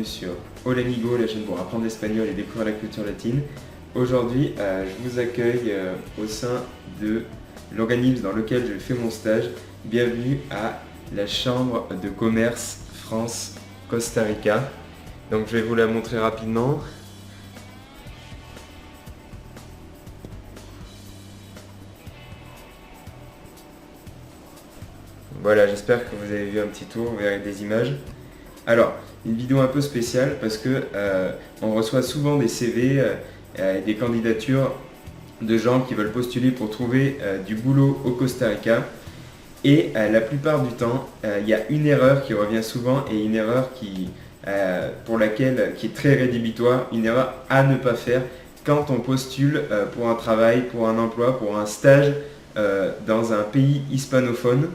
bienvenue sur Hola Amigo, la chaîne pour apprendre l'espagnol et découvrir la culture latine. Aujourd'hui, je vous accueille au sein de l'organisme dans lequel je fais mon stage. Bienvenue à la Chambre de commerce France-Costa Rica. Donc je vais vous la montrer rapidement. Voilà, j'espère que vous avez vu un petit tour, vous verrez des images. Alors, une vidéo un peu spéciale parce que on reçoit souvent des CV, des candidatures de gens qui veulent postuler pour trouver du boulot au Costa Rica. Et la plupart du temps, il y a une erreur qui revient souvent et une erreur qui est très rédhibitoire, une erreur à ne pas faire quand on postule pour un travail, pour un emploi, pour un stage dans un pays hispanophone.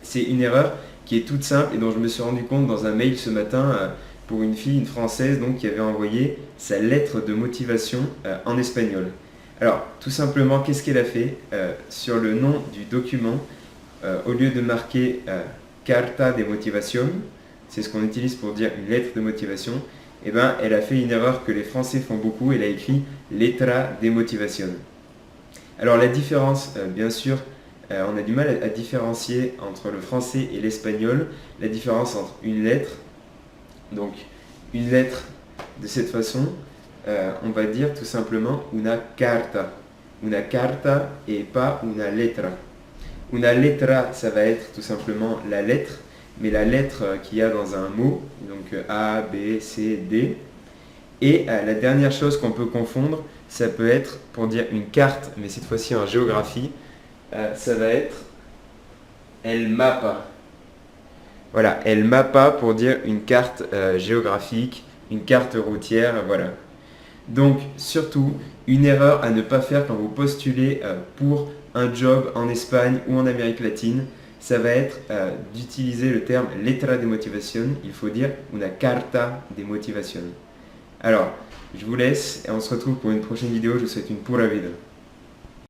C'est une erreur qui est toute simple et dont je me suis rendu compte dans un mail ce matin pour une fille, une française, donc, qui avait envoyé sa lettre de motivation en espagnol. Alors, tout simplement, qu'est-ce qu'elle a fait sur le nom du document, au lieu de marquer carta de motivación, c'est ce qu'on utilise pour dire une lettre de motivation, eh ben, elle a fait une erreur que les Français font beaucoup, elle a écrit letra de motivación. Alors la différence, bien sûr, on a du mal à différencier entre le français et l'espagnol, la différence entre une lettre, donc une lettre de cette façon, on va dire tout simplement una carta et pas una letra. Una letra, ça va être tout simplement la lettre, mais la lettre qu'il y a dans un mot, donc A, B, C, D. Et la dernière chose qu'on peut confondre, ça peut être pour dire une carte, mais cette fois-ci en géographie, ça va être el mapa. Voilà, el mapa pour dire une carte géographique, une carte routière, voilà. Donc surtout, une erreur à ne pas faire quand vous postulez pour un job en Espagne ou en Amérique latine, ça va être d'utiliser le terme letra de motivación, il faut dire una carta de motivación. Alors, je vous laisse et on se retrouve pour une prochaine vidéo, je vous souhaite une pura vida.